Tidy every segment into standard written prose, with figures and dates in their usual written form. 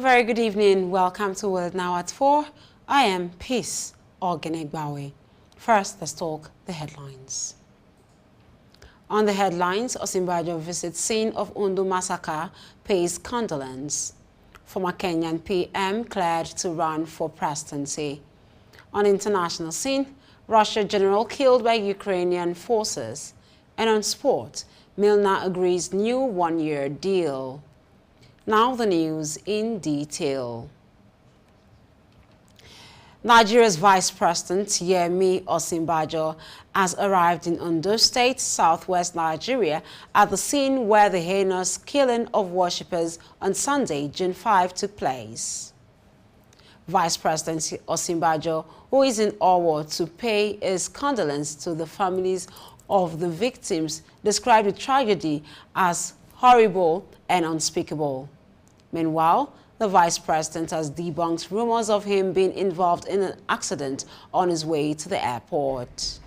very good evening. Welcome to World Now at 4. I am Peace Ogenegbawe. First, let's talk the headlines. On the headlines, Osinbajo visits scene of Ondo massacre, pays condolence. Former Kenyan PM cleared to run for presidency. On international scene, Russia general killed by Ukrainian forces. And on sport, Milner agrees new one-year deal. Now the news in detail. Nigeria's Vice President Yemi Osinbajo has arrived in Ondo State, southwest Nigeria, at the scene where the heinous killing of worshippers on Sunday, June 5, took place. Vice President Osinbajo, who is in Owo to pay his condolence to the families of the victims, described the tragedy as horrible and unspeakable. Meanwhile, the vice president has debunked rumors of him being involved in an accident on his way to the airport.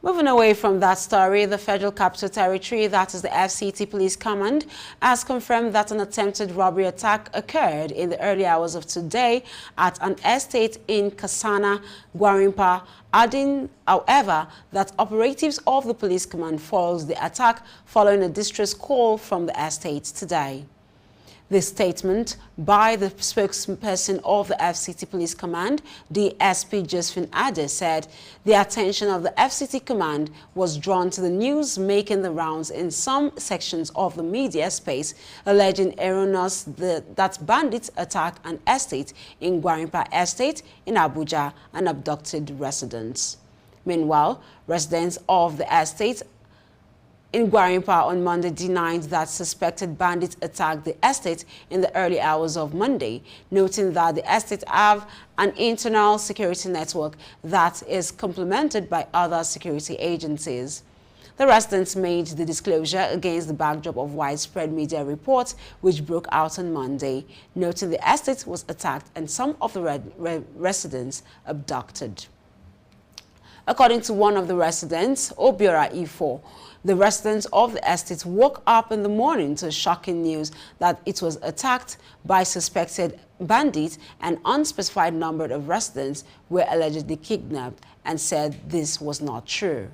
Moving away from that story, the Federal Capital Territory, that is the FCT Police Command, has confirmed that an attempted robbery attack occurred in the early hours of today at an estate in Kasana, Gwarimpa, adding, however, that operatives of the police command foiled the attack following a distress call from the estate today. This statement by the spokesperson of the FCT Police Command, DSP Josephine Ade, said the attention of the FCT Command was drawn to the news making the rounds in some sections of the media space, alleging erroneous that bandits attacked an estate in Gwarimpa Estate in Abuja and abducted residents. Meanwhile, residents of the estate in Gwarimpa on Monday denied that suspected bandits attacked the estate in the early hours of Monday, noting that the estate have an internal security network that is complemented by other security agencies. The residents made the disclosure against the backdrop of widespread media reports which broke out on Monday, noting the estate was attacked and some of the residents abducted. According to one of the residents, Obiora Ifo, the residents of the estate woke up in the morning to shocking news that it was attacked by suspected bandits, and unspecified number of residents were allegedly kidnapped, and said this was not true.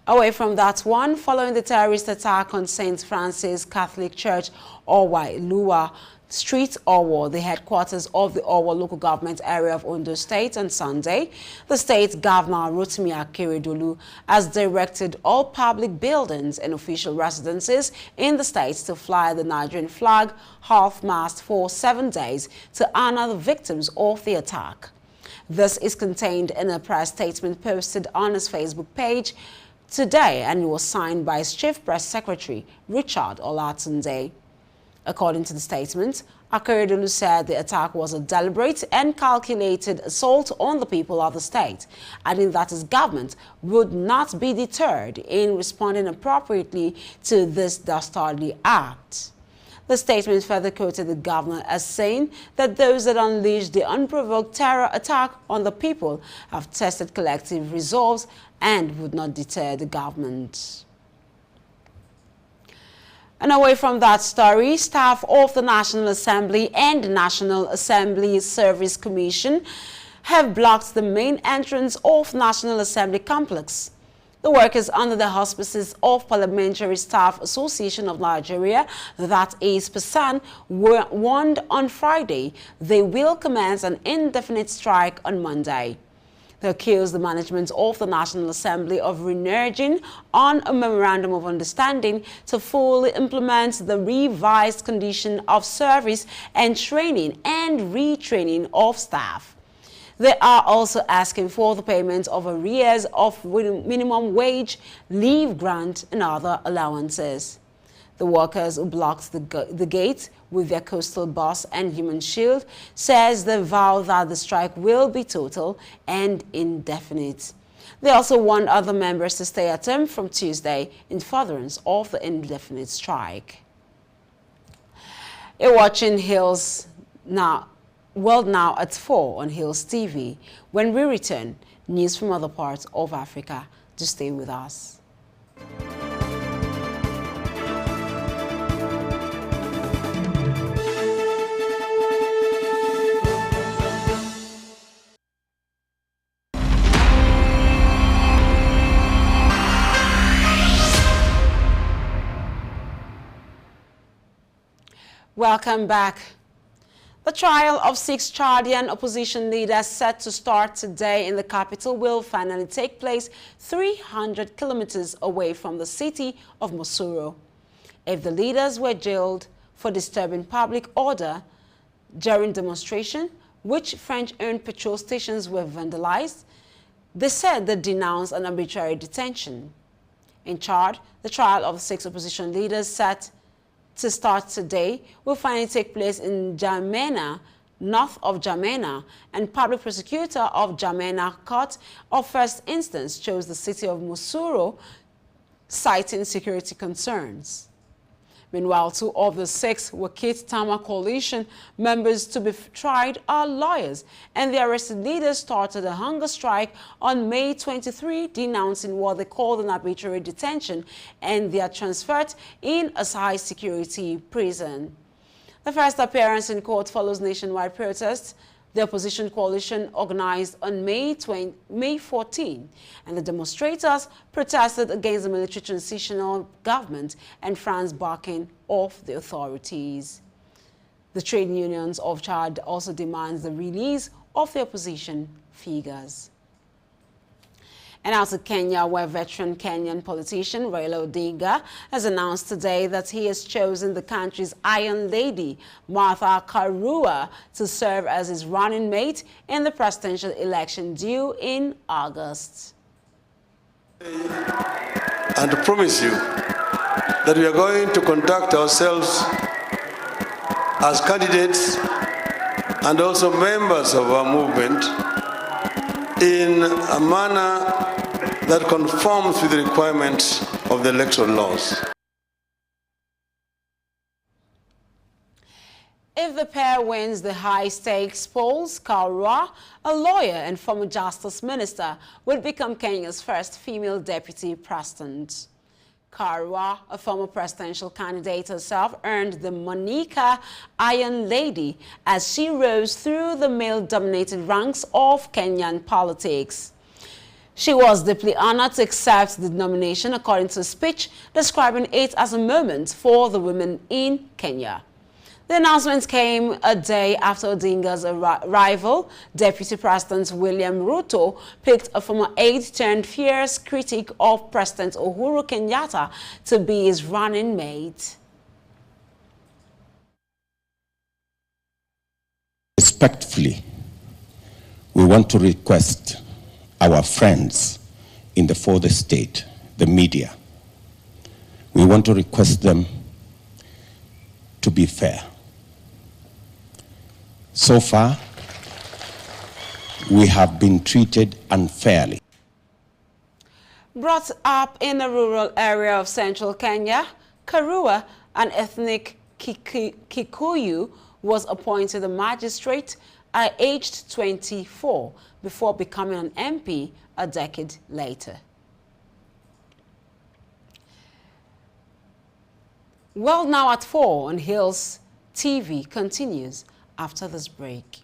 Away from that one, following the terrorist attack on St. Francis Catholic Church, Owa Iluwa Street, Owo, the headquarters of the Owo local government area of Ondo State, on Sunday, the state governor Rotimi Akeredolu has directed all public buildings and official residences in the state to fly the Nigerian flag half-mast for 7 days to honor the victims of the attack. This is contained in a press statement posted on his Facebook page today, and it was signed by his chief press secretary, Richard Olatunde. According to the statement, Akeredolu said the attack was a deliberate and calculated assault on the people of the state, adding that his government would not be deterred in responding appropriately to this dastardly act. The statement further quoted the governor as saying that those that unleashed the unprovoked terror attack on the people have tested collective resolve and would not deter the government. And away from that story, staff of the National Assembly and the National Assembly Service Commission have blocked the entrance entrance of National Assembly complex. The workers under the auspices of Parliamentary Staff Association of Nigeria, that is PASAN, were warned on Friday they will commence an indefinite strike on Monday. They accused the management of the National Assembly of reneging on a memorandum of understanding to fully implement the revised condition of service and training and retraining of staff. They are also asking for the payment of arrears of minimum wage, leave grant, and other allowances. The workers who blocked the gate with their coastal bus and human shield says they vow that the strike will be total and indefinite. They also want other members to stay at home from Tuesday in furtherance of the indefinite strike. You're watching Hills Now, World Now at 4 on Hills TV. When we return, news from other parts of Africa. Just stay with us. Welcome back. The trial of 6 Chadian opposition leaders set to start today in the capital will finally take place 300 kilometers away from the city of Mosuro. If the leaders were jailed for disturbing public order during demonstration, which French-owned petrol stations were vandalized, they said they denounced an arbitrary detention. In Chad, the trial of 6 opposition leaders set to start today will finally take place in Jamena, north of Jamena, and public prosecutor of Jamena Court of First Instance chose the city of Mosuro, citing security concerns. Meanwhile, 2 of the 6 Wakit Tama coalition members to be tried are lawyers, and the arrested leaders started a hunger strike on May 23, denouncing what they called an arbitrary detention, and they are transferred in a high-security prison. The first appearance in court follows nationwide protests. The opposition coalition organized on May 14, and the demonstrators protested against the military transitional government and France backing off the authorities. The trade unions of Chad also demands the release of the opposition figures. And out of Kenya, where veteran Kenyan politician Raila Odinga has announced today that he has chosen the country's Iron Lady, Martha Karua, to serve as his running mate in the presidential election due in August. And to promise you that we are going to conduct ourselves as candidates and also members of our movement in a manner that conforms with the requirements of the electoral laws. If the pair wins the high-stakes polls, Karua, a lawyer and former justice minister, will become Kenya's first female deputy president. Karua, a former presidential candidate herself, earned the moniker Iron Lady as she rose through the male-dominated ranks of Kenyan politics. She was deeply honored to accept the nomination, according to a speech describing it as a moment for the women in Kenya. The announcement came a day after Odinga's rival, Deputy President William Ruto, picked a former aide turned fierce critic of President Uhuru Kenyatta to be his running mate. Respectfully, we want to request our friends in the fourth estate, the media, we want to request them to be fair. So far, we have been treated unfairly. Brought up in a rural area of central Kenya, Karua, an ethnic Kikuyu, was appointed a magistrate at aged 24 before becoming an MP a decade later. Well, now at 4 on Hills TV continues after this break.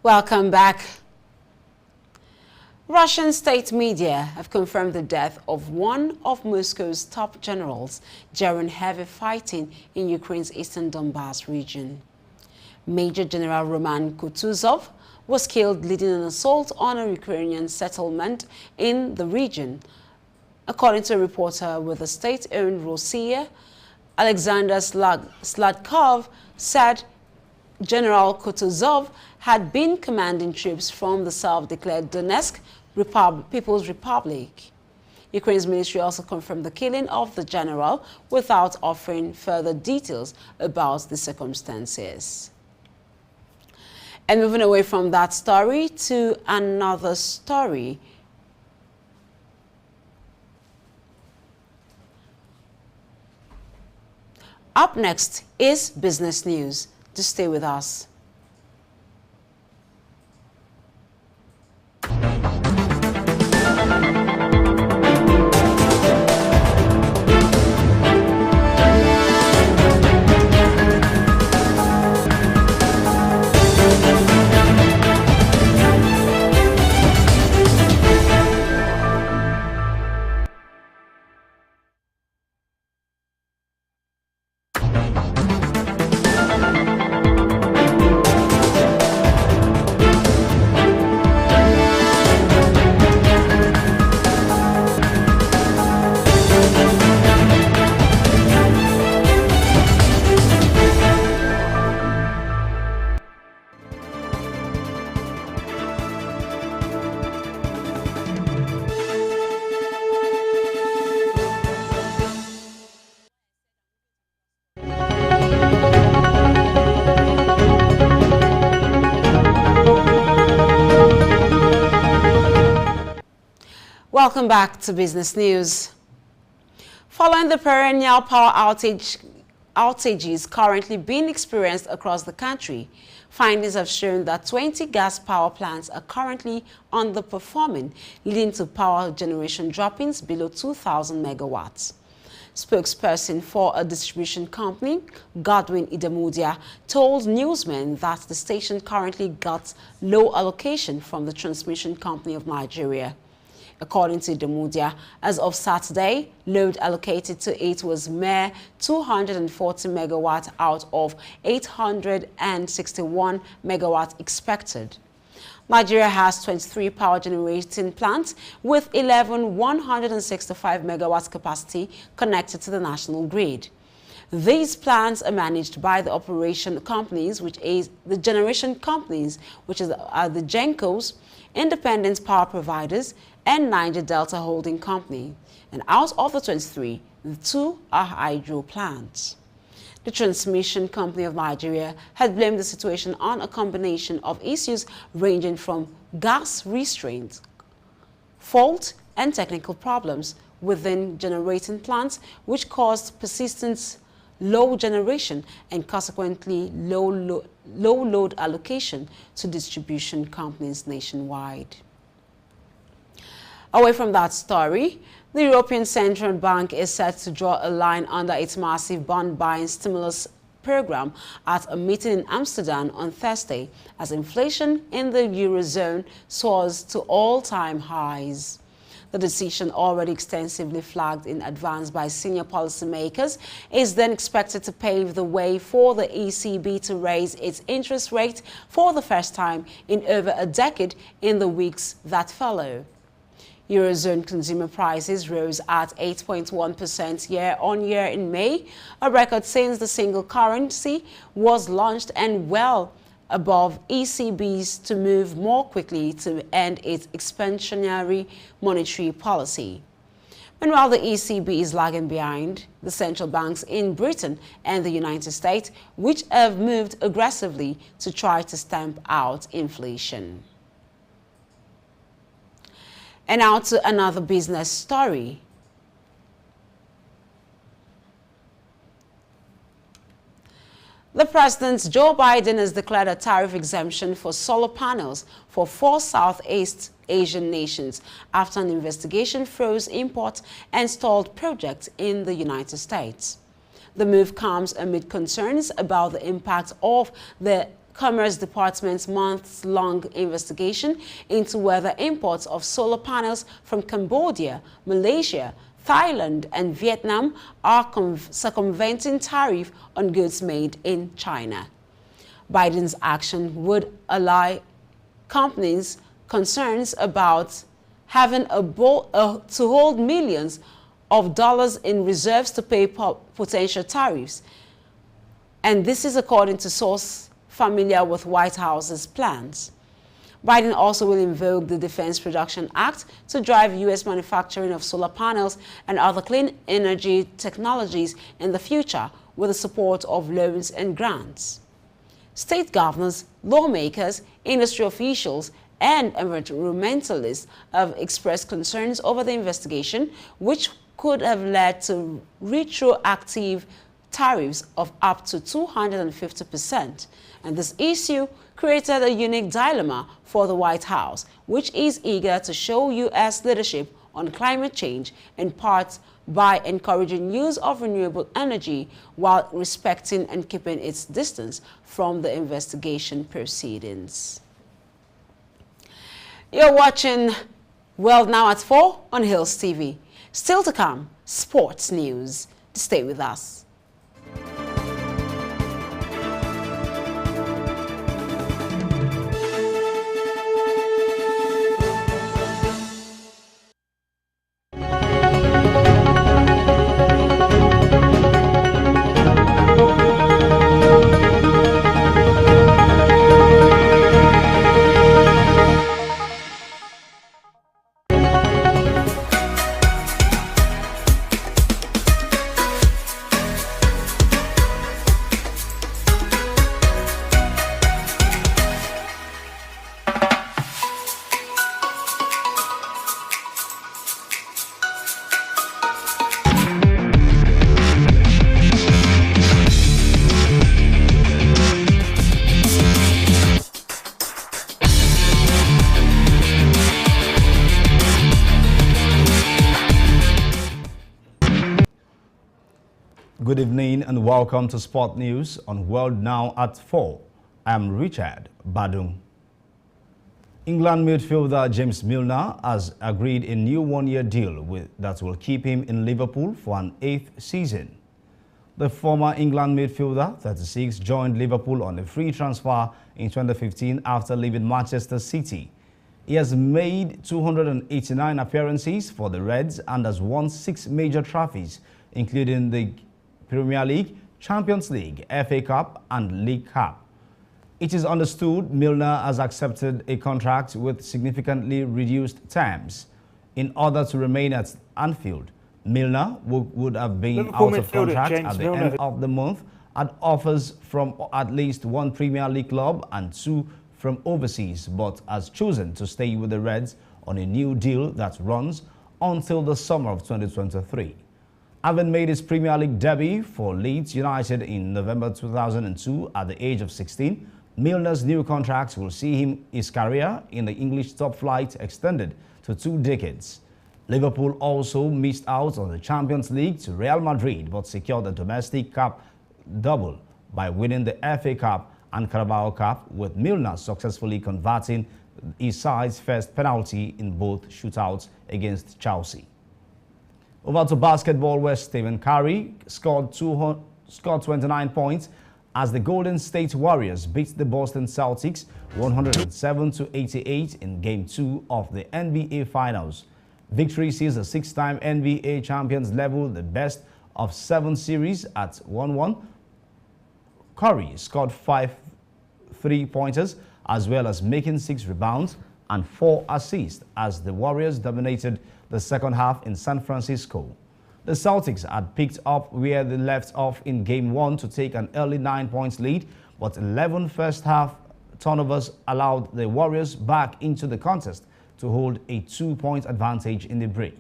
Welcome back. Russian state media have confirmed the death of one of Moscow's top generals during heavy fighting in Ukraine's eastern Donbas region. Major General Roman Kutuzov was killed leading an assault on a Ukrainian settlement in the region. According to a reporter with the state-owned Rossiya, Alexander Sladkov said General Kutuzov had been commanding troops from the self-declared Donetsk People's Republic. Ukraine's military also confirmed the killing of the general without offering further details about the circumstances. And moving away from that story to another story. Up next is business news. Just stay with us. Welcome back to Business News. Following the perennial power outages currently being experienced across the country, findings have shown that 20 gas power plants are currently underperforming, leading to power generation droppings below 2,000 megawatts. Spokesperson for a distribution company, Godwin Idemudia, told newsmen that the station currently got low allocation from the Transmission Company of Nigeria. According to Idemudia, as of Saturday, load allocated to it was mere 240 megawatts out of 861 megawatts expected. Nigeria has 23 power generating plants with 11 165 megawatts capacity connected to the national grid. These plants are managed by the operation companies, which is the generation companies, which are the GENCOs, independent power providers, and Niger Delta Holding Company. And out of the 23, the 2 are hydro plants. The Transmission Company of Nigeria had blamed the situation on a combination of issues ranging from gas restraint, fault, and technical problems within generating plants, which caused persistent low generation and consequently low load allocation to distribution companies nationwide. Away from that story, the European Central Bank is set to draw a line under its massive bond buying stimulus program at a meeting in Amsterdam on Thursday as inflation in the Eurozone soars to all-time highs. The decision, already extensively flagged in advance by senior policymakers, is then expected to pave the way for the ECB to raise its interest rate for the first time in over a decade in the weeks that follow. Eurozone consumer prices rose at 8.1% year-on-year in May, a record since the single currency was launched and well above ECB's to move more quickly to end its expansionary monetary policy. Meanwhile, the ECB is lagging behind the central banks in Britain and the United States, which have moved aggressively to try to stamp out inflation. And now to another business story. The President Joe Biden has declared a tariff exemption for solar panels for 4 Southeast Asian nations after an investigation froze imports and stalled projects in the United States. The move comes amid concerns about the impact of the Commerce Department's months-long investigation into whether imports of solar panels from Cambodia, Malaysia, Thailand and Vietnam are circumventing tariff on goods made in China. Biden's action would allay companies' concerns about having to hold millions of dollars in reserves to pay potential tariffs. And this is according to sources familiar with White House's plans. Biden also will invoke the Defense Production Act to drive U.S. manufacturing of solar panels and other clean energy technologies in the future with the support of loans and grants. State governors, lawmakers, industry officials, and environmentalists have expressed concerns over the investigation, which could have led to retroactive tariffs of up to 250%. And this issue created a unique dilemma for the White House, which is eager to show U.S. leadership on climate change, in part by encouraging use of renewable energy while respecting and keeping its distance from the investigation proceedings. You're watching World Now at 4 on Hills TV. Still to come, sports news. Stay with us. Good evening and welcome to Sport News on World Now at 4. I'm Richard Badung. England midfielder James Milner has agreed a new one-year deal that will keep him in Liverpool for an 8th season. The former England midfielder, 36, joined Liverpool on a free transfer in 2015 after leaving Manchester City. He has made 289 appearances for the Reds and has won 6 major trophies, including the Premier League, Champions League, FA Cup and League Cup. It is understood Milner has accepted a contract with significantly reduced terms. In order to remain at Anfield, Milner would have been Liverpool out of contract James at the Milner. end of the month at offers from at least 1 Premier League club and 2 from overseas, but has chosen to stay with the Reds on a new deal that runs until the summer of 2023. Having made his Premier League debut for Leeds United in November 2002 at the age of 16, Milner's new contract will see his career in the English top flight extended to 2 decades. Liverpool also missed out on the Champions League to Real Madrid but secured the domestic cup double by winning the FA Cup and Carabao Cup, with Milner successfully converting his side's first penalty in both shootouts against Chelsea. Over to basketball, where Stephen Curry scored 29 points as the Golden State Warriors beat the Boston Celtics 107-88 in Game 2 of the NBA Finals. Victory sees the 6-time NBA champions level the best of 7 series at 1-1. Curry scored 5 3-pointers as well as making 6 rebounds and 4 assists as the Warriors dominated the second half in San Francisco. The Celtics had picked up where they left off in Game 1 to take an early 9-point lead, but 11 first-half turnovers allowed the Warriors back into the contest to hold a 2-point advantage in the break.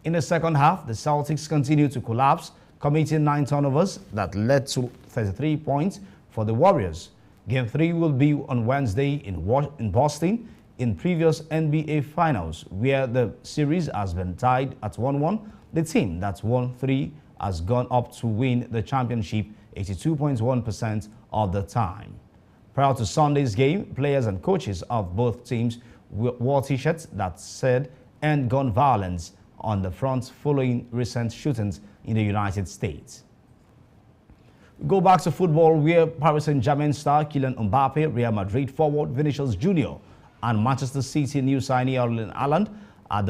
In the second half, the Celtics continued to collapse, committing 9 turnovers that led to 33 points for the Warriors. Game 3 will be on Wednesday in Boston. In previous NBA Finals, where the series has been tied at 1-1, the team that won 3 has gone up to win the championship 82.1% of the time. Prior to Sunday's game, players and coaches of both teams wore t-shirts that said "End Gun Violence" on the front following recent shootings in the United States. We go back to football, where Paris Saint-Germain star Kylian Mbappe, Real Madrid forward Vinicius Junior, and Manchester City new signee Erling Haaland have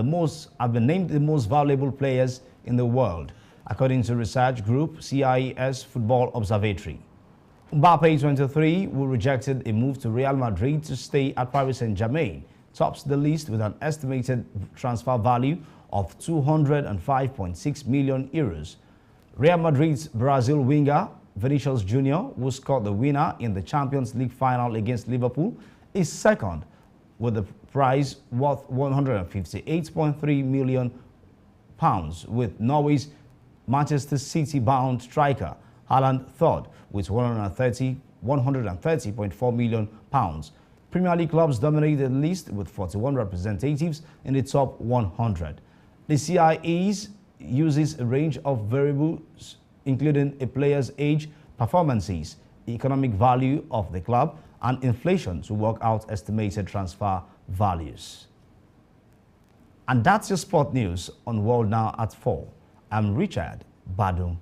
been named the most valuable players in the world, according to research group CIS Football Observatory. Mbappe, 23, who rejected a move to Real Madrid to stay at Paris Saint-Germain, tops the list with an estimated transfer value of 205.6 million euros. Real Madrid's Brazil winger Vinicius Junior, who scored the winner in the Champions League final against Liverpool, is second, with the prize worth £158.3 million, with Norway's Manchester City-bound striker Haaland third with £130.4 million. Premier League clubs dominate the list with 41 representatives in the top 100. The CIEs uses a range of variables, including a player's age, performances, economic value of the club, and inflation to work out estimated transfer values. And that's your sport news on World Now at 4. I'm Richard Badum.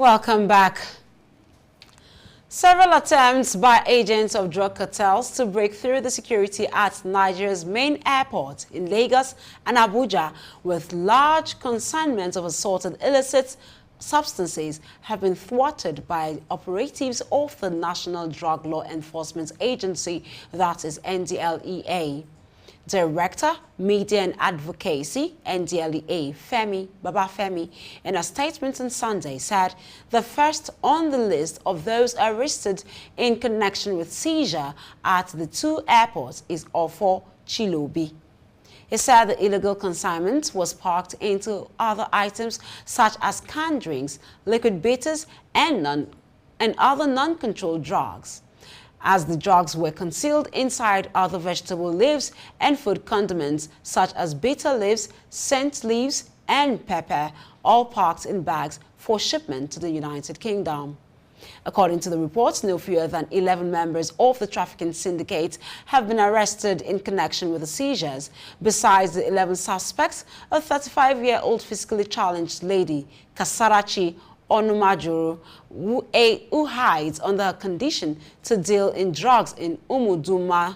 Welcome back. Several attempts by agents of drug cartels to break through the security at Nigeria's main airport in Lagos and Abuja with large consignments of assorted illicit substances have been thwarted by operatives of the National Drug Law Enforcement Agency, that is NDLEA. Director, Media and Advocacy, NDLEA, Femi Babafemi, in a statement on Sunday said the first on the list of those arrested in connection with seizure at the two airports is Ofo Chilobi. He said the illegal consignment was packed into other items such as canned drinks, liquid bitters, and other non-controlled drugs, as the drugs were concealed inside other vegetable leaves and food condiments such as bitter leaves, scent leaves, and pepper, all packed in bags for shipment to the United Kingdom. According to the reports, no fewer than 11 members of the trafficking syndicate have been arrested in connection with the seizures. Besides the 11 suspects, a 35-year-old physically challenged lady, Kasarachi Onumajuru, who hides under a condition to deal in drugs in Umudumonu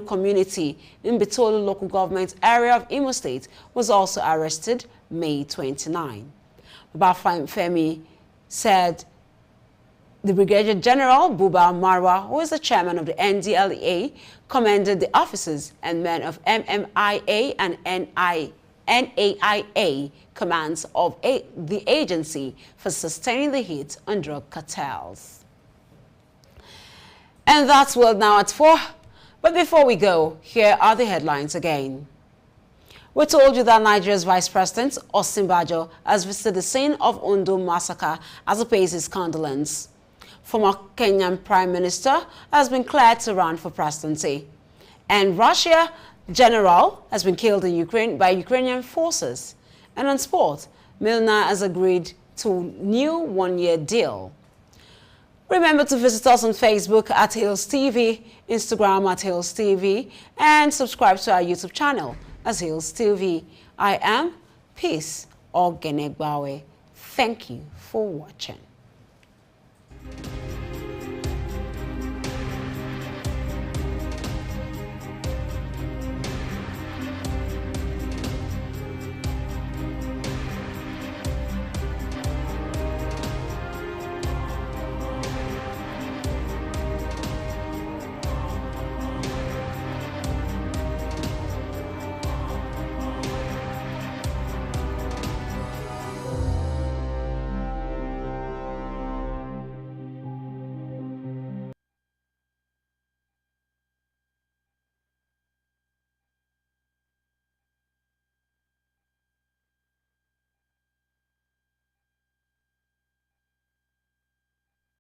community in Bitolu local government area of Imo State, was also arrested May 29. Babafemi said the Brigadier General Buba Marwa, who is the chairman of the NDLEA, commended the officers and men of MMIA and NAIA commands of the agency for sustaining the hit on drug cartels. And that's World Now at 4. But before we go, here are the headlines again. We told you that Nigeria's Vice President, Osinbajo, has visited the scene of Ondo massacre as he pays his condolence. Former Kenyan Prime Minister has been cleared to run for presidency. And Russia general has been killed in Ukraine by Ukrainian forces. And on sport, Milner has agreed to new one-year deal. Remember to visit us on Facebook at Hills TV, Instagram at Hills TV, and subscribe to our YouTube channel as Hills TV. I am Peace Ogenegbawe. Thank you for watching.